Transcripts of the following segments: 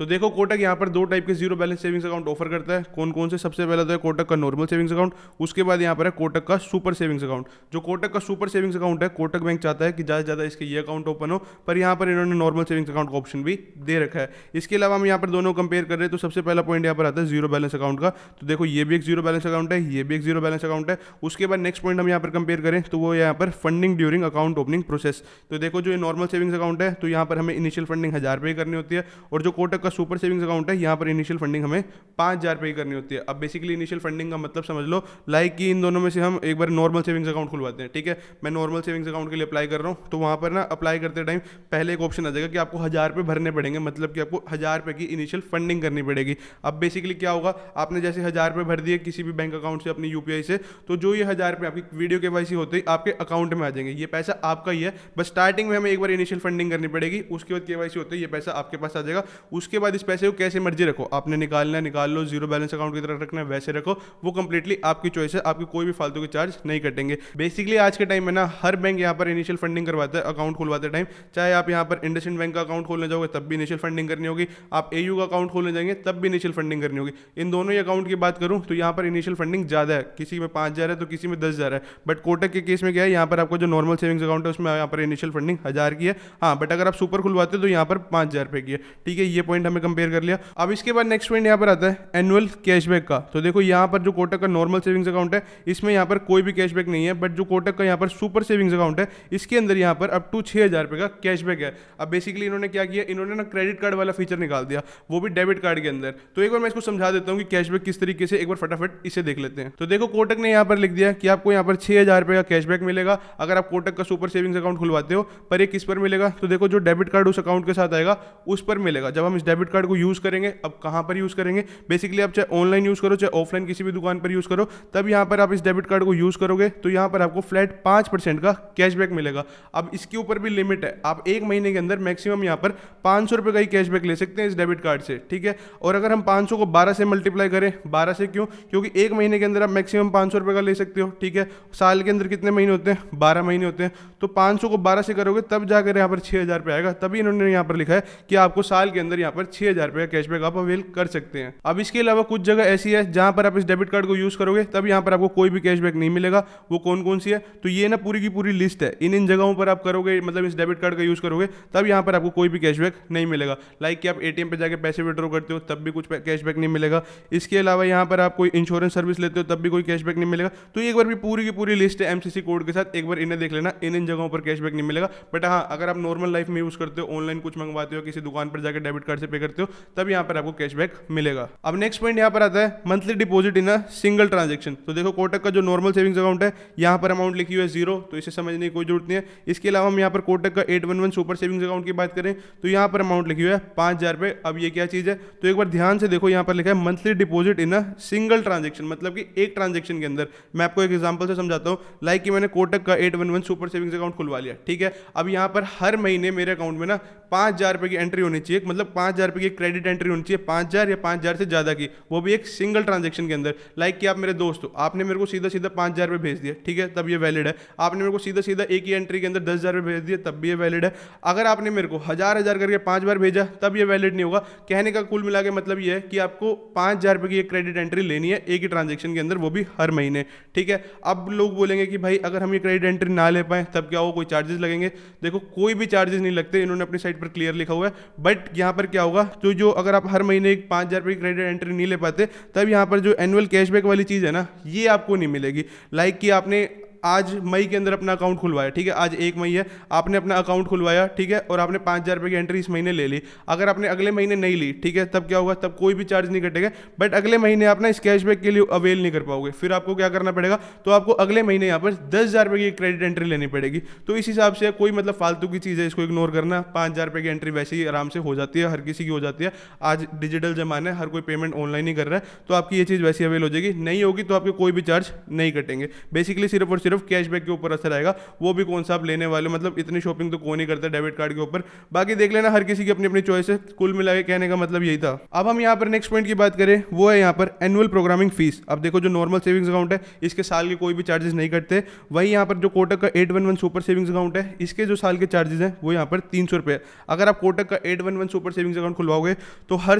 तो देखो कोटक यहाँ पर दो टाइप के zero balance savings account offer करता है। कौन कौन से? सबसे पहला तो है कोटक का नॉर्मल सेविंग्स अकाउंट, उसके बाद यहाँ पर है कोटक का सुपर सेविंग्स अकाउंट। जो कोटक का सुपर सेविंग्स अकाउंट है, कोटक बैंक चाहता है कि ज़्यादा से ज़्यादा इसके ये अकाउंट ओपन हो, पर यहाँ पर इन्होंने नॉर्मल सेविंग्स अकाउंट का ऑप्शन भी दे रखा है। इसके अलावा हम यहाँ पर दोनों कंपेयर कर रहे हैं, तो सबसे पहला पॉइंट यहाँ पर आता है जीरो बैलेंस अकाउंट का। तो देखो ये भी एक जीरो बैलेंस अकाउंट है, ये भी एक जीरो बैलेंस अकाउंट है। उसके बाद नेक्स्ट पॉइंट हम यहाँ पर कंपेयर करें तो वो यहाँ पर funding during account opening process. तो देखो जो ये नॉर्मल सेविंग्स अकाउंट है, तो यहाँ पर हमें इनिशियल फंडिंग 1000 रुपये करनी होती है, और जो कोटक का सुपर सेविंग्स अकाउंट है, यहाँ पर इनिशियल फंडिंग हमें 5000 रुपये करनी होती है। अब बेसिकली इनिशियल फंडिंग का मतलब समझ लो लाइक कि इन दोनों में से हम एक बार नॉर्मल सेविंग्स अकाउंट खुलवाते हैं, ठीक है। मैं नॉर्मल सेविंग्स अकाउंट के लिए अप्लाई कर रहा हूँ, तो वहाँ पर ना अप्लाई करते टाइम पहले एक ऑप्शन आ जाएगा कि आपको 1000 रुपये भरने पड़ेंगे, मतलब कि आपको 1000 रुपये की इनिशियल फंडिंग करनी पड़ेगी। अब बेसिकली क्या होगा, आपने जैसे 1000 रुपये भर दिए किसी भी बैंक अकाउंट से अपनी यूपीआई से, तो जो ये 1000 रुपये आपकी वीडियो केवाईसी होते ही आपके अकाउंट में आ जाएंगे। ये पैसा आपका ही है, बस स्टार्टिंग में हमें एक बार इनिशियल फंडिंग करनी पड़ेगी, उसके बाद केवाईसी होते ही ये पैसा आपके पास आ जाएगा। उसके बाद इस पैसे को कैसे मर्जी रखो, आपने निकालना है निकाल लो, जीरो बैलेंस अकाउंट की तरफ रखना है वैसे रखो, वो कंप्लीटली आपकी चॉइस है, आपकी कोई भी फालतू के चार्ज नहीं कटेंगे। बेसिकली आज के टाइम में ना हर बैंक यहाँ पर इनिशियल फंडिंग करवाता है अकाउंट खुलवाते टाइम, चाहे आप यहाँ पर इंडसइंड बैंक का अकाउंट खोलने जाओगे तब भी इनिशियल फंडिंग करनी होगी, आप एयू का अकाउंट खोलने जाएंगे तब भी इनिशियल फंडिंग करनी होगी। इन दोनों ही अकाउंट की बात करूँ तो यहाँ पर इनिशियल फंडिंग ज़्यादा है, किसी में 5000 है तो किसी में 10000 है। बट कोटक के केस में क्या है, यहाँ पर आपको जो नॉर्मल सेविंग्स अकाउंट है उसमें यहाँ पर इनिशियल फंडिंग 1000 की है, हाँ, बट अगर आप सुपर खुलवाते हो तो यहाँ पर 5000 रुपये की है, ठीक है। ये पॉइंट हमें कंपेयर कर लिया। अब इसके बाद नेक्स्ट पॉइंट यहाँ पर आता है एनुअल कैशबैक का। तो देखो यहाँ पर जो कोटक का नॉर्मल सेविंग्स अकाउंट है इसमें यहाँ पर कोई भी कैशबैक नहीं है, बट जो कोटक का यहाँ पर सुपर सेविंग्स अकाउंट है इसके अंदर यहाँ पर अप टू 6000 रुपये का कैशबैक है। अब बेसिकली इन्होंने क्या किया, इन्होंने ना क्रेडिट कार्ड वाला फीचर निकाल दिया, वो भी डेबिट कार्ड के अंदर। तो एक बार मैं इसको समझा देता हूँ कि कैशबैक किस तरीके से, एक बार फटाफट इसे देख लेते हैं। तो देखो कोटक ने यहाँ पर लिख दिया कि आपको यहाँ पर 6000 रुपये का कैशबैक मिलेगा अगर आप कोटक का सुपर सेविंग्स अकाउंट खुलवाते हो। पर ये किस पर मिलेगा, तो देखो जो डेबिट कार्ड उस अकाउंट के साथ आएगा उस पर मिलेगा। जब हम इस डेबिट कार्ड को यूज़ करेंगे, अब कहाँ पर यूज़ करेंगे, बेसिकली आप चाहे ऑनलाइन यूज़ करो चाहे ऑफलाइन किसी भी दुकान पर यूज़ करो, तब यहाँ पर आप इस डेबिट कार्ड को यूज़ करोगे तो यहाँ पर आपको फ्लैट 5% का कैशबैक मिलेगा। अब इसके ऊपर भी लिमिट है, आप एक महीने के अंदर मैक्सिमम यहाँ पर 500 रुपये का ही कैशबैक ले सकते हैं इस डेबिट कार्ड से, ठीक है। और अगर हम 500 को 12 से मल्टीप्लाई करें, 12 से क्यों, क्योंकि एक महीने के अंदर आप मैक्सिमम 500 रुपये का ले सकते हो, ठीक है। साल के अंदर कितने महीने होते हैं, 12 महीने होते हैं, तो 500 को 12 से करोगे तब जाकर यहाँ पर 6000 रुपये आएगा। तभी इन्होंने यहाँ पर लिखा है कि आपको साल के अंदर यहाँ पर 6000 रुपये का कैशबैक आप अवेल कर सकते हैं। अब इसके अलावा कुछ जगह ऐसी है जहाँ पर आप इस डेबिट कार्ड को यूज़ करोगे तब यहाँ पर आपको कोई भी कैशबैक नहीं मिलेगा। वो कौन कौन सी है, तो ये ना पूरी की पूरी लिस्ट है। इन जगहों पर आप करोगे, मतलब इस डेबिट कार्ड का यूज़ करोगे तब यहाँ पर आपको कोई भी कैशबैक नहीं मिलेगा। लाइक कि आप एटीएम पे जाके पैसे विड्रॉ करते हो तब भी कुछ कैशबैक नहीं मिलेगा। इसके अलावा यहाँ पर आप कोई इंश्योरेंस सर्विस लेते हो तब भी कोई कैशबैक नहीं मिलेगा। तो एक बार भी पूरी की पूरी लिस्ट है एमसीसी कोड के साथ, एक बार इन्हें देख लेना, इन जगहों पर कैशबैक नहीं मिलेगा। बट हाँ, अगर आप नॉर्मल लाइफ में यूज़ करते हो, ऑनलाइन कुछ मंगवाते हो, किसी दुकान पर जाकर डेबिट कार्ड से पे करते हो, तब यहाँ पर आपको कैशबैक मिलेगा। अब नेक्स्ट पॉइंट यहाँ पर आता है monthly deposit in a single transaction. तो देखो कोटक का जो नॉर्मल सेविंग्स अकाउंट है यहाँ पर अमाउंट लिखी हुई है 0, तो इसे समझने की कोई जरूरत नहीं है। इसके अलावा हम यहाँ पर कोटक का 811 सुपर सेविंग्स अकाउंट की बात करें तो यहाँ पर अमाउंट लिखी हुई है 5000 रुपये। अब ये क्या चीज़ है, तो एक बार ध्यान से देखो, यहाँ पर लिखा है monthly deposit in a single transaction, मतलब कि एक ट्रांजेक्शन के अंदर। मैं आपको एक एग्जांपल से समझाता हूँ। लाइक कि मैंने कोटक का 811 सुपर सेविंग्स अकाउंट खुलवा लिया, ठीक है। अब यहाँ पर हर महीने मेरे अकाउंट में ना 5000 रुपये की एंट्री होनी चाहिए, मतलब 5000 रुपये की क्रेडिट एंट्री होनी चाहिए, 5000 या 5000 से ज़्यादा की, वो भी एक सिंगल ट्रांजेक्शन के अंदर। लाइक कि आप मेरे दोस्त हो, आपने मेरे को सीधा सीधा 5000 रुपये भेज दिया, ठीक है, तब ये वैलिड है। आपने मेरे को सीधा सीधा एक ही एंट्री के अंदर 10000 रुपये भेज दिए, तब भी ये वैलिड है। अगर आपने मेरे को हजार करके 5 बार भेजा तब ये वैलिड नहीं होगा। कहने का कुल मिला के मतलब ये है कि आपको 5000 रुपये की एक क्रेडिट एंट्री लेनी है एक ही ट्रांजेक्शन के अंदर, वो भी हर महीने, ठीक है। अब लोग बोलेंगे कि भाई अगर हम ये क्रेडिट एंट्री ना ले पाए तब क्या होगा, कोई चार्जेस लगेंगे। देखो कोई भी चार्जेस नहीं लगते, इन्होंने अपनी साइट पर क्लियर लिखा हुआ है। बट यहाँ पर क्या होगा, तो जो अगर आप हर महीने 5000 रुपये की क्रेडिट एंट्री नहीं ले पाते तब यहाँ पर जो एनुअल कैशबैक वाली चीज़ है ना, ये आपको नहीं मिलेगी। लाइक कि आपने आज मई के अंदर अपना अकाउंट खुलवाया, ठीक है, आज 1 मई है, आपने अपना अकाउंट खुलवाया, ठीक है, और आपने 5000 रुपये की एंट्री इस महीने ले ली। अगर आपने अगले महीने नहीं ली, ठीक है, तब क्या होगा, तब कोई भी चार्ज नहीं कटेगा। बट अगले महीने आप ना इस कैशबैक के लिए अवेल नहीं कर पाओगे, फिर आपको क्या करना पड़ेगा, तो आपको अगले महीने यहाँ पर 10000 रुपये की क्रेडिट एंट्री लेनी पड़ेगी। तो इस हिसाब से कोई मतलब फालतू की चीज़ है, इसको इग्नोर करना। 5000 रुपये की एंट्री वैसे ही आराम से हो जाती है, हर किसी की हो जाती है। आज डिजिटल जमाना है, हर कोई पेमेंट ऑनलाइन ही कर रहा है, तो आपकी ये चीज़ वैसे अवेल हो जाएगी। नहीं होगी तो आपके कोई भी चार्ज नहीं कटेंगे। बेसिकली सिर्फ और सिर्फ कैशबैक के ऊपर असर आएगा, वो भी कौन सा आप लेने वाले हो, मतलब इतनी शॉपिंग तो कोई नहीं करता डेबिट कार्ड के ऊपर। बाकी देख लेना, हर किसी की अपनी अपनी चॉइस है, कुल मिला के कहने का मतलब यही था। अब हम यहाँ पर नेक्स्ट पॉइंट की बात करें, वो है यहाँ पर एनुअल प्रोग्रामिंग फीस। अब देखो जो नॉर्मल सेविंग्स अकाउंट है इसके साल के कोई भी चार्जेस नहीं कटते, वही यहाँ पर जो कोटक का 811 सुपर सेविंग्स अकाउंट है इसके जो साल के चार्जेस हैं वो यहाँ पर 300 रुपये है। अगर आप कोटक का 811 सुपर सेविंग्स अकाउंट खुलवाओगे तो हर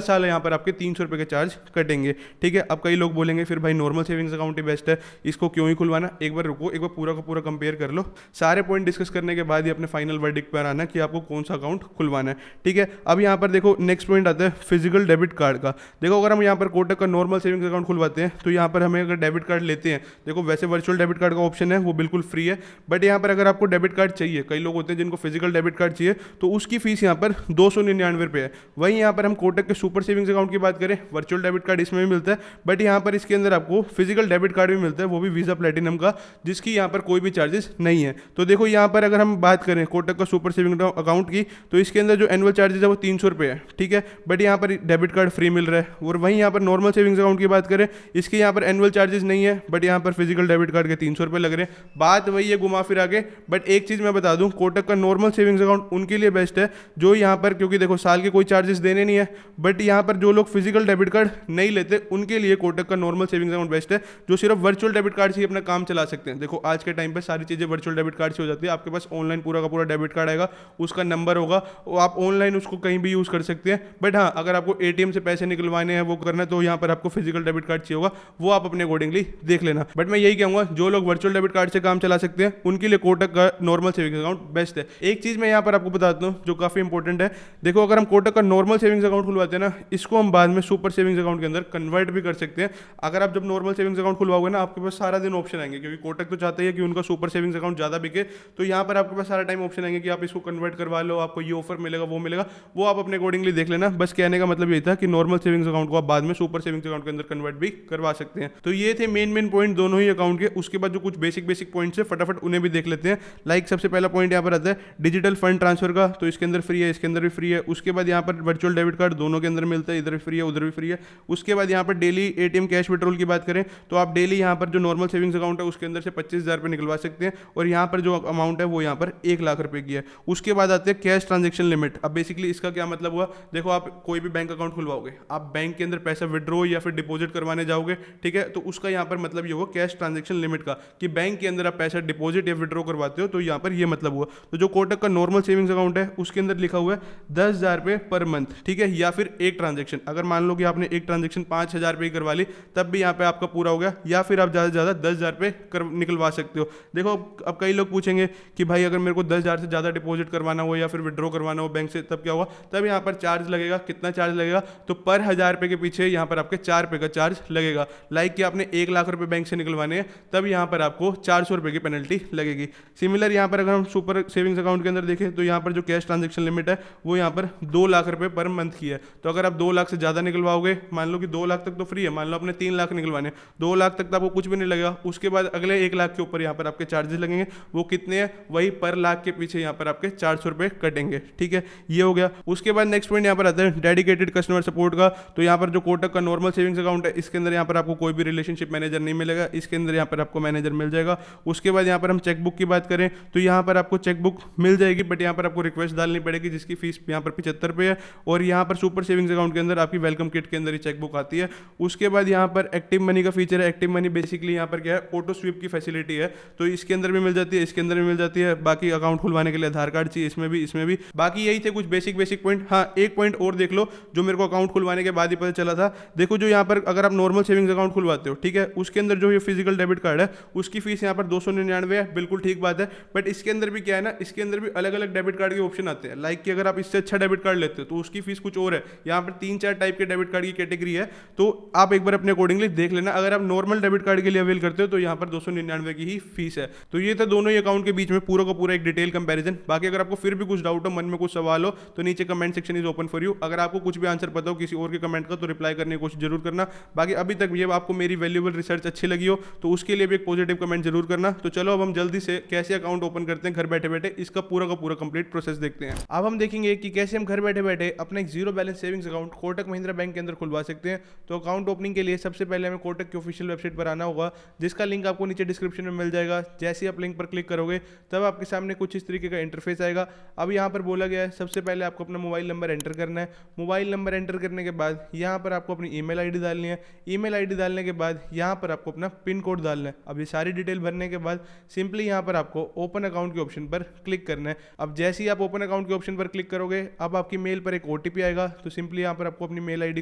साल यहाँ पर आपके 300 रुपये के चार्ज कटेंगे, ठीक है। अब कई लोग बोलेंगे फिर भाई नॉर्मल सेविंग्स अकाउंट ही बेस्ट है, इसको क्यों ही खुलवाना। एक बार रुको, एक बार पूरा का पूरा कंपेयर कर लो, सारे पॉइंट डिस्कस करने के बाद ही अपने फाइनल वर्डिक्ट पर आना कि आपको कौन सा अकाउंट खुलवाना है, ठीक है। अब यहाँ पर देखो नेक्स्ट पॉइंट आता है फिजिकल डेबिट कार्ड का। देखो अगर हम यहाँ पर कोटक का नॉर्मल सेविंग्स अकाउंट खुलवाते हैं तो यहाँ पर हमें अगर डेबिट कार्ड लेते हैं, देखो वैसे वर्चुअल डेबिट कार्ड का ऑप्शन है वो बिल्कुल फ्री है, बट यहाँ पर अगर आपको डेबिट कार्ड चाहिए, कई लोग होते हैं जिनको फिजिकल डेबिट कार्ड चाहिए, तो उसकी फीस यहाँ पर 299 रुपये है। वहीं यहाँ पर हम कोटक के सुपर सेविंग्स अकाउंट की बात करें, वर्चुअल डेबिट कार्ड इसमें भी मिलता है, बट यहाँ पर इसके अंदर आपको फिजिकल डेबिट कार्ड भी मिलता है, वो भी वीज़ा प्लेटिनम का, जिसकी यहाँ पर कोई भी चार्जेस नहीं है। तो देखो यहाँ पर अगर हम बात करें कोटक का सुपर सेविंग अकाउंट की, तो इसके अंदर जो एनुअल चार्जेस है वो 300 रुपये है, ठीक है, बट यहाँ पर डेबिट कार्ड फ्री मिल रहा है। और वहीं यहाँ पर नॉर्मल सेविंग्स अकाउंट की बात करें, इसके यहाँ पर एनुअल चार्जेस नहीं है, बट यहाँ पर फिजिकल डेबिट कार्ड के 300 रुपये लग रहे हैं। बात वही है घुमा फिरा के, बट एक चीज़ मैं बता दूं, कोटक का नॉर्मल सेविंग्स अकाउंट उनके लिए बेस्ट है जो यहाँ पर, क्योंकि देखो साल के कोई चार्जेस देने नहीं है, बट यहाँ पर जो लोग फिजिकल डेबिट कार्ड नहीं लेते उनके लिए कोटक का नॉर्मल सेविंग्स अकाउंट बेस्ट है, जो सिर्फ वर्चुअल डेबिट कार्ड से ही अपना काम चला सकते हैं। देखो आज के टाइम पे सारी चीज़ें वर्चुअल डेबिट कार्ड से हो जाती है, आपके पास ऑनलाइन पूरा का पूरा डेबिट कार्ड आएगा, उसका नंबर होगा, वो आप ऑनलाइन उसको कहीं भी यूज़ कर सकते हैं। बट हाँ, अगर आपको एटीएम से पैसे निकलवाने हैं, वो करना है, तो यहाँ पर आपको फिजिकल डेबिट कार्ड चाहिए होगा, वो आप अपने अकॉर्डिंगली देख लेना। बट मैं यही कहूँगा जो लोग वर्चुअल डेबिट कार्ड से काम चला सकते हैं उनके लिए कोटक का नॉर्मल सेविंग्स अकाउंट बेस्ट है। एक चीज़ मैं यहाँ पर आपको बताता हूँ जो काफ़ी इंपॉर्टेंट है, देखो अगर हम कोटक का नॉर्मल सेविंग्स अकाउंट खुलवाते हैं ना, इसको हम बाद में सुपर सेविंग्स अकाउंट के अंदर कन्वर्ट भी कर सकते हैं। अगर आप जब नॉर्मल सेविंग्स अकाउंट खुलवाओगे ना, आपके पास सारा दिन ऑप्शन आएंगे, क्योंकि कोटक तो चाहता है कि उनका सुपर सेविंग्स अकाउंट ज़्यादा बिके, तो यहाँ पर आपके पास सारा टाइम ऑप्शन आएंगे कि आप इसको कन्वर्ट करवा लो, आपको ये ऑफर मिलेगा, वो मिलेगा, वो आप अपने अकॉर्डिंगली देख लेना। बस कहने का मतलब यही था कि नॉर्मल सेविंग्स अकाउंट को आप बाद में सुपर सेविंग्स अकाउंट के अंदर कन्वर्ट भी करवा सकते हैं। तो ये थे मेन पॉइंट दोनों ही अकाउंट के। उसके बाद जो कुछ बेसिक पॉइंट्स है फटाफट उन्हें भी देख लेते हैं। लाइक सबसे पहला पॉइंट यहाँ पर आता है डिजिटल फंड ट्रांसफर का, तो इसके अंदर फ्री है, इसके अंदर भी फ्री है। उसके बाद यहाँ पर वर्चुअल डेबिट कार्ड दोनों के अंदर मिलता है, इधर भी फ्री है, उधर भी फ्री है। उसके बाद यहाँ पर डेली एटीएम कैश विड्रॉल की बात करें तो आप डेली यहाँ पर जो नॉर्मल सेविंग्स अकाउंट है उसके अंदर से 25,000 रुपये निकलवा सकते हैं, और यहाँ पर जो अमाउंट है वो यहाँ पर 1 लाख रुपये की है। उसके बाद आते हैं कैश ट्रांजेक्शन लिमिट। अब बेसिकली इसका क्या मतलब हुआ, देखो आप कोई भी बैंक अकाउंट खुलवाओगे, आप बैंक के अंदर पैसा विड्रॉ या फिर डिपॉजिट करवाने जाओगे, ठीक है, तो उसका यहाँ पर मतलब ये हुआ कैश ट्रांजेक्शन लिमिट का, कि बैंक के अंदर आप पैसा डिपॉजिट या विड्रॉ करवाते हो, तो यहाँ पर ये मतलब हुआ। तो जो कोटक का नॉर्मल सेविंग्स अकाउंट है उसके अंदर लिखा हुआ है 10,000 रुपये पर मंथ, ठीक है, या फिर एक ट्रांजेक्शन। अगर मान लो कि आपने एक ट्रांजेक्शन 5,000 रुपये करवा ली, तब भी यहाँ पे आपका पूरा हो गया, या फिर आप ज़्यादा से ज़्यादा 10,000 रुपये निकलवा सकते हो। देखो अब कई लोग पूछेंगे कि भाई अगर मेरे को 10,000 से ज़्यादा डिपॉजिट करवाना हो या फिर विड्रॉ करवाना हो बैंक से, तब क्या हुआ, तब यहाँ पर चार्ज लगेगा। कितना चार्ज लगेगा, तो पर 1,000 रुपये के पीछे यहाँ पर आपके 4 रुपये का चार्ज लगेगा। लाइक कि आपने 1 लाख रुपये बैंक से निकलवाने हैं, तब यहाँ पर आपको 400 रुपये की पेनल्टी लगेगी। सिमिलर यहाँ पर अगर हम सुपर सेविंग्स अकाउंट के अंदर देखें तो यहाँ पर जो कैश ट्रांजेक्शन लिमिट है वो यहाँ पर 2 लाख रुपये पर मंथ की है। तो अगर आप 2 लाख से ज़्यादा निकलवाओगे, मान लो कि 2 लाख तक तो फ्री है, मान लो आपने 3 लाख निकलवाने, 2 लाख तक तो आपको कुछ भी नहीं लगेगा। उसके बाद अगले 1 लाख के ऊपर यहाँ पर आपके चार्जेस लगेंगे, वो कितने हैं, वही पर लाख के पीछे यहाँ पर आपके 400 रुपये कटेंगे, ठीक है, ये हो गया। उसके बाद नेक्स्ट पॉइंट यहाँ पर आता है डेडिकेटेड कस्टमर सपोर्ट का। तो यहाँ पर जो कोटक का नॉर्मल सेविंग्स अकाउंट है इसके अंदर यहाँ पर आपको कोई भी रिलेशनशिप मैनेजर नहीं मिलेगा, इसके अंदर यहाँ पर आपको मैनेजर मिल जाएगा। उसके बाद यहाँ पर हम चेकबुक की बात करें तो यहाँ पर आपको चेकबुक मिल जाएगी, बट यहाँ पर आपको रिक्वेस्ट डालनी पड़ेगी, जिसकी फीस यहाँ पर 75 रुपये है। और यहाँ पर सुपर सेविंग्स अकाउंट के अंदर आपकी वेलकम किट के अंदर ही चेकबुक आती है। उसके बाद यहाँ पर एक्टिव मनी का फीचर है। एक्टिव मनी बेसिकली यहाँ पर क्या है, ऑटो स्वीप की फैसिलिटी है, तो इसके अंदर भी मिल जाती है, इसके अंदर भी मिल जाती है। बाकी अकाउंट खुलवाने के लिए आधार कार्ड चाहिए, इसमें भी। बाकी यही थे कुछ बेसिक पॉइंट। हाँ, एक पॉइंट और देख लो जो मेरे को अकाउंट खुलवाने के बाद ही पता चला था। देखो जो यहाँ पर अगर आप नॉर्मल सेविंग्स अकाउंट खुलवाते हो, ठीक है, उसके अंदर जो ये फिजिकल डेबिट कार्ड है उसकी फीस यहाँ पर 299 है, बिल्कुल ठीक बात है। बट इसके अंदर भी क्या है ना, इसके अंदर भी अलग अलग डेबिट कार्ड के ऑप्शन आते हैं। लाइक कि अगर आप इससे अच्छा डेबिट कार्ड लेते हो तो उसकी फीस कुछ और है। यहाँ पर 3-4 टाइप के डेबिट कार्ड की कैटेगरी है, तो आप एक बार अपने अकॉर्डिंगली देख लेना। अगर आप नॉर्मल डेबिट कार्ड के लिए अवेल करते हो तो यहाँ पर 299 की ही फीस है। तो ये था दोनों ही अकाउंट के बीच में पूरा का पूरा एक डिटेल कंपैरिजन। बाकी अगर आपको फिर भी कुछ डाउट हो, मन में कुछ सवाल हो, तो नीचे comment section is open for you. अगर आपको कुछ भी आंसर पता हो किसी और के कमेंट का, तो रिप्लाई करने की कोशिश जरूर करना। बाकी अभी तक ये आपको मेरी वैल्यूएबल रिसर्च अच्छी लगी हो तो उसके लिए भी एक पॉजिटिव कमेंट जरूर करना। तो चलो अब हम जल्दी से कैसे अकाउंट ओपन करते हैं घर बैठे बैठे, इसका पूरा का पूरा कंप्लीट प्रोसेस देखते हैं। अब हम देखेंगे कि कैसे हम घर बैठे बैठे अपना एक zero balance savings account Kotak Mahindra bank के अंदर खुलवा सकते हैं। तो अकाउंट ओपनिंग के लिए सबसे पहले हमें कोटक की ऑफिशियल वेबसाइट पर आना होगा, जिसका लिंक आपको नीचे डिस्क्रिप्शन डिस्क्रिप्शन में मिल जाएगा। जैसे ही आप लिंक पर क्लिक करोगे तब आपके सामने कुछ इस तरीके का इंटरफेस आएगा। अब यहाँ पर बोला गया है सबसे पहले आपको अपना मोबाइल नंबर एंटर करना है। मोबाइल नंबर एंटर करने के बाद यहाँ पर आपको अपनी ईमेल आईडी डालनी है। ईमेल आईडी डालने के बाद यहाँ पर आपको अपना पिन कोड डालना है। अब ये सारी डिटेल भरने के बाद सिंपली यहाँ पर आपको ओपन अकाउंट के ऑप्शन पर क्लिक करना है। अब जैसे ही आप ओपन अकाउंट के ऑप्शन पर क्लिक करोगे अब आपकी मेल पर एक ओटीपी आएगा। तो सिंपली यहाँ पर आपको अपनी मेल आईडी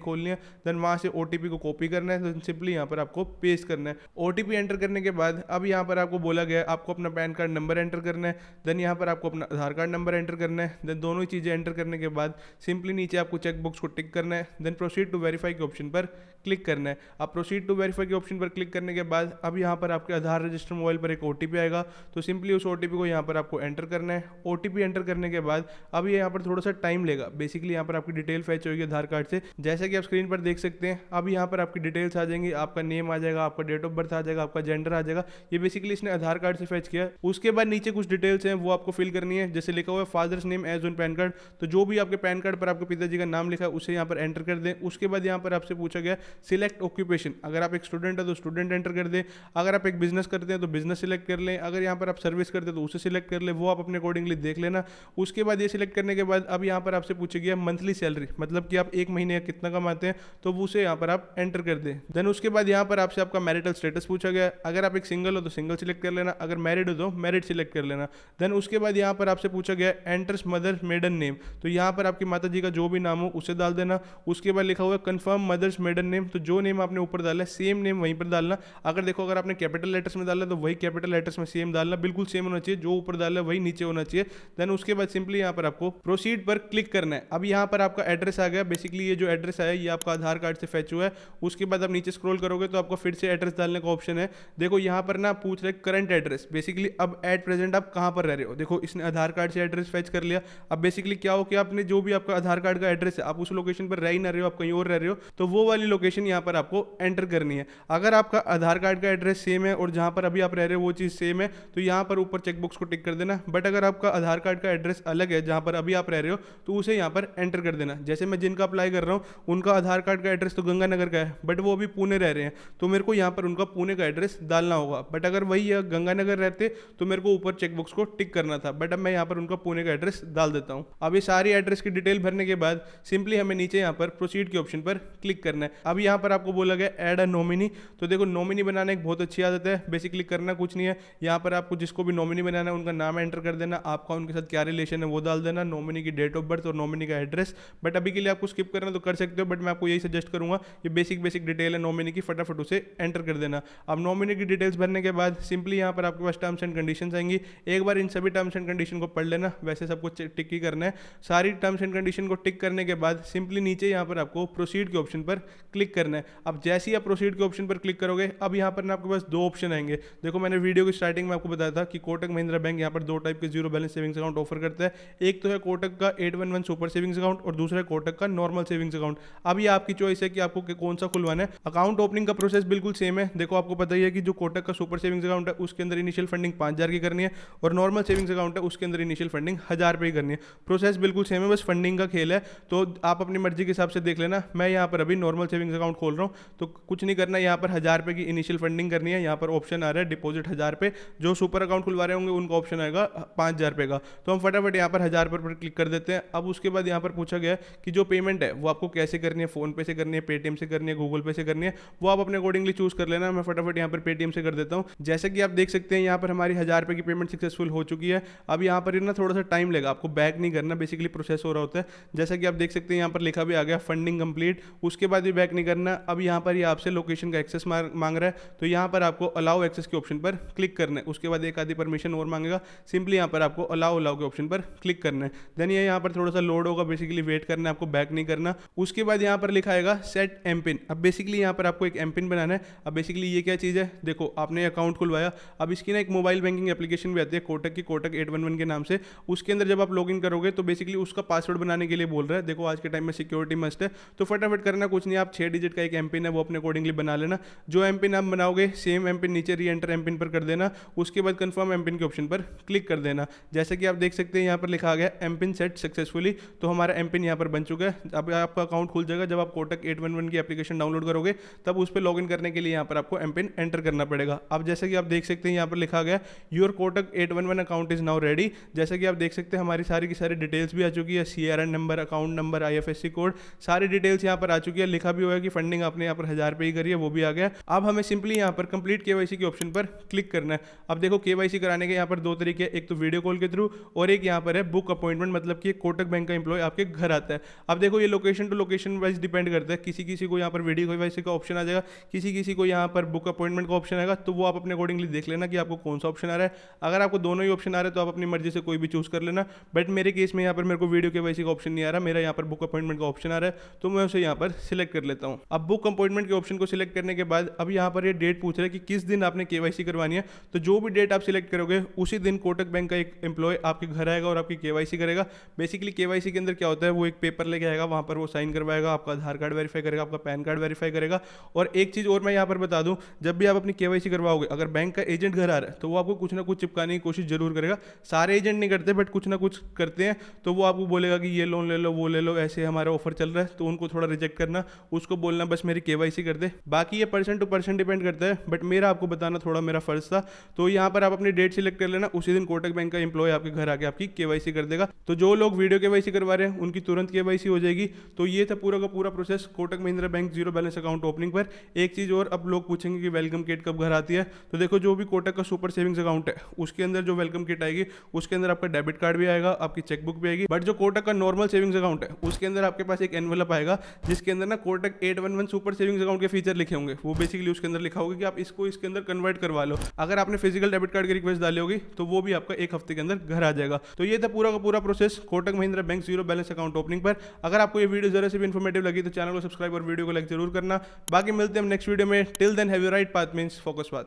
खोलनी है, देन वहाँ से ओटीपी को कॉपी करना है, तो सिंपली यहाँ पर आपको पेस्ट करना है। ओटीपी एंटर करने के बाद अब यहाँ पर आपको बोला गया है आपको अपना पैन कार्ड नंबर एंटर करना है, देन यहाँ पर आपको अपना आधार कार्ड नंबर एंटर करना है। देन दोनों ही चीज़ें एंटर करने के बाद सिंपली नीचे आपको चेक बॉक्स को टिक करना है, देन प्रोसीड टू वेरीफाई के ऑप्शन पर क्लिक करना है। अब प्रोसीड टू वेरीफाई के ऑप्शन पर क्लिक करने के बाद अब यहाँ पर आपके आधार रजिस्टर मोबाइल पर एक ओटीपी आएगा। तो सिंपली उस ओटीपी को यहाँ पर आपको एंटर करना है। ओटीपी एंटर करने के बाद अब ये यहाँ पर थोड़ा सा टाइम लेगा। बेसिकली यहाँ पर आपकी डिटेल फैच होगी आधार कार्ड से, जैसा कि आप स्क्रीन पर देख सकते हैं। अब यहाँ पर आपकी डिटेल्स आ जाएंगी, आपका नेम आ जाएगा, आपका डेट ऑफ बर्थ आ जाएगा, आपका जेंडर आ जाएगा। ये बेसिकली इसने आधार कार्ड से फैच किया। उसके बाद नीचे कुछ डिटेल्स हैं वो आपको फिल करनी है। जैसे लिखा हुआ है father's name as on PAN card, तो जो भी आपके पैन कार्ड पर आपके पिताजी का नाम लिखा है उसे यहाँ पर एंटर कर दें। उसके बाद यहाँ पर आपसे पूछा गया सिलेक्ट ऑक्यूपेशन, अगर आप एक स्टूडेंट है तो स्टूडेंट एंटर कर दें, अगर आप एक बिजनेस करते हैं तो बिजनेस सिलेक्ट कर लें, अगर यहाँ पर आप सर्विस करते हैं तो उसे सिलेक्ट कर लें, वो आप अपने अकॉर्डिंगली देख लेना। उसके बाद ये सिलेक्ट करने के बाद अब यहाँ पर आपसे पूछा गया मंथली सैलरी, मतलब कि आप एक महीने का कितना कमाते हैं, तो वो उसे यहाँ पर आप एंटर कर दें। देन उसके बाद यहाँ पर आपसे आपका मैरिटल स्टेटस पूछा गया, अगर आप एक सिंगल हो तो सिंगल सिलेक्ट कर लेना, अगर मैरिड हो तो मैरिड सिलेक्ट कर लेना। देन उसके बाद यहाँ पर आपसे पूछा गया एंटर्स मदर मेडन नेम, तो यहाँ पर आपकी माता जी का जो भी नाम हो उसे डाल देना। उसके बाद लिखा हुआ है कंफर्म मदर्स मेडन नेम, तो जो नेम आपने ऊपर डाला है सेम नेम वहीं पर डालना। अगर देखो अगर आपने कैपिटल लेटर्स में डाला तो वही कैपिटल लेटर्स में सेम डालना, बिल्कुल सेम होना चाहिए, जो ऊपर डाला है वही नीचे होना चाहिए। देन उसके बाद सिंपली यहाँ पर आपको प्रोसीड पर क्लिक करना है। अब यहाँ पर आपका एड्रेस आ गया। बेसिकली ये जो एड्रेस आया ये आपका आधार कार्ड से फैच हुआ है। उसके बाद आप नीचे स्क्रॉल करोगे तो आपको फिर से एड्रेस डालने का ऑप्शन है। देखो यहाँ पर ना पूछ रहे करंट एड्रेस, बेसिकली अब एट प्रेजेंट आप कहाँ पर रह रहे हो। देखो इसने आधार कार्ड से एड्रेस फैच कर लिया। अब बेसिकली क्या हो कि आपने जो भी आपका आधार कार्ड का एड्रेस है आप उस लोकेशन पर रह ही ना रहे हो, आप कहीं और रह रहे हो, तो वो वाली लोकेशन यहाँ पर आपको एंटर करनी है। अगर आपका आधार कार्ड का एड्रेस सेम है और जहाँ पर अभी आप रह रहे हो वो चीज़ सेम है तो यहाँ पर ऊपर चेकबॉक्स को टिक कर देना। बट अगर आपका आधार कार्ड का एड्रेस अलग है जहाँ पर अभी आप रह रहे हो तो उसे यहाँ पर एंटर कर देना। जैसे मैं जिनका अप्लाई कर रहा हूँ उनका आधार कार्ड का एड्रेस तो गंगानगर का है, बट वो अभी पुणे रह रहे हैं, तो मेरे को यहाँ पर उनका पुणे का एड्रेस डालना होगा। बट अगर वही गंगानगर रहते तो मेरे को ऊपर चेकबॉक्स को टिक करना था, बट अब मैं यहाँ पर उनका पुणे का एड्रेस डाल देता हूँ। अब ये सारी एड्रेस की डिटेल भरने के बाद सिंपली हमें नीचे यहाँ पर प्रोसीड के ऑप्शन पर क्लिक करना है। अब यहाँ पर आपको बोला गया ऐड अ नॉमिनी, तो देखो नॉमिनी बनाना एक बहुत अच्छी आदत है। बेसिकली करना कुछ नहीं है, यहाँ पर आपको जिसको भी नॉमिनी बनाना है उनका नाम एंटर कर देना, आपका उनके साथ क्या रिलेशन है वो डाल देना, नॉमिनी की डेट ऑफ बर्थ और नॉमिनी का एड्रेस। बट अभी के लिए आपको स्किप करना तो कर सकते हो, बट मैं आपको यही सजेस्ट करूंगा, ये बेसिक डिटेल है नॉमिनी की, फटाफट उसे एंटर कर देना। अब नॉमिनी की डिटेल्स भरने के बाद सिंपली यहाँ पर आपके पास टर्म्स एंड कंडीशंस आएंगी। एक बार इन सभी टर्म्स एंड कंडीशन को पढ़ लेना, वैसे सबको टिक ही करना है। सारी टर्म्स एंड कंडीशन को टिक करने के बाद सिंपली नीचे यहाँ पर आपको प्रोसीड के ऑप्शन पर क्लिक करना है। अब जैसे ही आप प्रोसीड के ऑप्शन पर क्लिक करोगे अब यहाँ पर ना आपके पास दो ऑप्शन आएंगे। देखो मैंने वीडियो की स्टार्टिंग में आपको बताया था कि कोटक महिंद्रा बैंक यहाँ पर दो टाइप के zero balance savings account offer करता है। एक तो है कोटक का 811 सुपर सेविंग्स अकाउंट और दूसरा है कोटक का नॉर्मल सेविंग्स अकाउंट। अब ये आपकी चॉइस है कि आपको कौन सा खुलवाना है। अकाउंट ओपनिंग का प्रोसेस बिल्कुल सेम है। देखो आपको पता ही है कि जो कोटक का सुपर सेविंग्स अकाउंट है उसके अंदर इनिशियल फंडिंग 5000 की करनी है और नॉर्मल सेविंग्स अकाउंट है उसके अंदर इनिशियल फंडिंग 1000 रुपये की करनी है। प्रोसेस बिल्कुल सेम है, बस फंडिंग का खेल है, तो आप अपनी मर्जी के हिसाब से देख लेना। मैं यहाँ पर अभी नॉर्मल सेविंग्स अकाउंट खोल रहा हूँ, तो कुछ नहीं करना, यहाँ पर 1000 रुपये की इनिशियल फंडिंग करनी है। यहाँ पर ऑप्शन आ रहा है डिपॉजिट 1000 रुपये, जो सुपर अकाउंट खुलवा रहे होंगे उनका ऑप्शन आएगा 5000 रुपये का। तो हम फटाफट यहाँ पर 1000 रुपये पर क्लिक कर देते हैं। अब उसके बाद यहाँ पर पूछा गया कि जो पेमेंट है वो आपको कैसे करनी है, फोन पे से करनी है, पेटीएम से करनी है, गूगल पे से करनी है, वो आप अपने अकॉर्डिंगली चूज कर लेना। मैं फटाफट यहाँ पर पेटीएम से कर देता हूँ। जैसे कि आप देख सकते हैं यहाँ पर हमारी 1000 रुपये की पेमेंट सक्सेसफुल हो चुकी है। अब यहाँ पर ना थोड़ा सा टाइम लेगा, आपको बैक नहीं करना, बेसिकली प्रोसेस हो रहा होता है। जैसा कि आप देख सकते हैं यहाँ पर लिखा भी आ गया फंडिंग कंप्लीट, उसके बाद भी बैक नहीं करना। अब यहाँ पर ये आपसे लोकेशन का एक्सेस मांग रहा है, तो यहाँ पर आपको अलाउ एक्सेस के ऑप्शन पर क्लिक करना है। उसके बाद एक आधी परमिशन और मांगेगा, सिंपली यहाँ पर आपको अलाउ के ऑप्शन पर क्लिक करना है। देन ये यहाँ पर थोड़ा सा लोड होगा, बेसिकली वेट करना है, आपको बैक नहीं करना। उसके बाद यहाँ पर लिखा आएगा सेट एम पिन। अब बेसिकली यहाँ पर आपको एक एम पिन बनाना है। अब बेसिकली ये क्या चीज़ है, देखो आपने अकाउंट खुलवाया, अब इसकी ना एक मोबाइल बैंकिंग एप्लीकेशन भी आती है कोटक की, कोटक 811 के नाम से। उसके अंदर जब आप लॉगिन करोगे तो बेसिकली उसका पासवर्ड बनाने के लिए बोल रहा है। देखो आज के टाइम में सिक्योरिटी मस्ट है, तो फटाफट करना कुछ नहीं, आप 6 डिजिट का एक एम पिन है वो अपने अकॉर्डिंगली बना लेना। जो एम पिन आप बनाओगे सेम एम पिन नीचे री एंटर एम पिन पर कर देना। उसके बाद कंफर्म एम पिन के ऑप्शन पर क्लिक कर देना। जैसे कि आप देख सकते हैं यहाँ पर लिखा गया एम पिन सेट सक्सेसफुली, तो हमारा एम पिन यहाँ पर बन चुका है। अब आपका अकाउंट खुल जाएगा। जब आप कोटक 811 की एप्लीकेशन डाउनलोड करोगे तब उस पर लॉगिन करने के लिए यहाँ पर आपको एम पिन एंटर करना पड़ेगा। अब जैसा कि आप देख सकते हैं यहाँ पर लिखा गया your Kotak 811 account is now ready. जैसा कि आप देख सकते हैं हमारी सारी की सारी डिटेल्स भी आ चुकी है, CRN number, account number, IFSC code, सारी डिटेल्स यहाँ पर आ चुकी है। लिखा भी हुआ है कि फंडिंग आपने यहाँ पर 1000 रुपये ही करी है, वो भी आ गया। अब हमें सिंपली यहाँ पर कंप्लीट KYC के ऑप्शन पर क्लिक करना है। अब देखो KYC कराने के यहाँ पर दो तरीके हैं, एक तो वीडियो कॉल के थ्रू और एक यहाँ पर है बुक अपॉइंटमेंट, मतलब कि कोटक बैंक का एम्प्लॉय आपके घर आता है। अब देखो ये location to location wise depend करता है, किसी को यहाँ पर वीडियो KYC का ऑप्शन आ जाएगा, किसी को यहाँ पर बुक अपॉइंटमेंट का ऑप्शन आएगा। तो वो आप अपने अकॉर्डिंगली देख लेना कि आपको कौन सा ऑप्शन आ रहा है। अगर आपको दोनों ही ऑप्शन आ रहे हैं तो आप अपनी मर्जी से कोई भी चूज कर लेना। बट मेरे केस में यहाँ पर मेरे को वीडियो KYC का ऑप्शन नहीं आ रहा, मेरा यहाँ पर बुक अपॉइंटमेंट का ऑप्शन आ रहा है, तो मैं उसे यहाँ पर सिलेक्ट कर लेता हूँ। अब बुक अपॉइंटमेंट के ऑप्शन को सिलेक्ट करने के बाद अब यहाँ पर ये डेट पूछ रहा है कि किस दिन आपने KYC करवानी है। तो जो भी डेट आप सिलेक्ट करोगे उसी दिन कोटक बैंक का एक एम्प्लॉय आपके घर आएगा और आपकी KYC करेगा। बेसिकली KYC के अंदर क्या होता है, वो एक पेपर लेके आएगा, वहाँ पर वो साइन करवाएगा, आपका आधार कार्ड वेरीफाई करेगा, आपका पैन कार्ड वेरीफाई करेगा। और एक चीज़ और मैं यहाँ पर बता दूँ, जब भी आप अपनी KYC करवाओगे, अगर बैंक का एजेंट घर आ रहा है तो वो आपको कुछ ना कुछ चिपकाने की कोशिश जरूर करेगा। सारे एजेंट नहीं करते बट कुछ ना कुछ करते हैं। तो वो आपको बोलेगा कि ये लोन ले लो, वो ले लो, ऐसे हमारा ऑफर चल रहा है, तो उनको थोड़ा रिजेक्ट करना, उसको बोलना बस मेरी KYC कर दे। बाकी ये पर्सन टू पर्सन डिपेंड करता है, बट मेरा आपको बताना थोड़ा मेरा फर्ज था। तो यहाँ पर आप अपनी डेट सिलेक्ट कर लेना, उसी दिन कोटक बैंक का एम्प्लॉय आपके घर आके आपकी KYC कर देगा। तो जो लोग वीडियो KYC करवा रहे हैं उनकी तुरंत KYC हो जाएगी। तो ये था पूरा का पूरा process Kotak Mahindra bank zero balance account opening पर। एक चीज़ और, अब लोग पूछेंगे कि वेलकम किट कब घर आती है। तो देखो जो भी कोटक का सुपर सेविंग्स अकाउंट है उसके अंदर जो वेलकम किट आएगी उसके अंदर आपका डेबिट कार्ड भी आएगा, आपकी चेकबुक भी आएगी। बट जो कोटक का नॉर्मल सेविंग्स अकाउंट है उसके अंदर आपके पास एक एनवेलप आएगा जिसके अंदर ना कोटक 811 सुपर सेविंग्स अकाउंट के फीचर लिखे होंगे। वो बेसिकली उसके अंदर लिखा होगा कि आप इसको इसके अंदर कन्वर्ट करवा लो। अगर आपने फिजिकल डेबिट कार्ड की रिक्वेस्ट डाली होगी तो वो भी आपका एक हफ्ते के अंदर घर आ जाएगा। तो ये था पूरा का पूरा process Kotak Mahindra bank zero balance account opening पर। अगर आपको ये वीडियो जरा से भी इन्फॉर्मेटिव लगी तो चैनल को सब्सक्राइब और वीडियो को लाइक जरूर करना। बाकी मिलते हैं हम नेक्स्ट वीडियो में। Till then have you right path means focus path.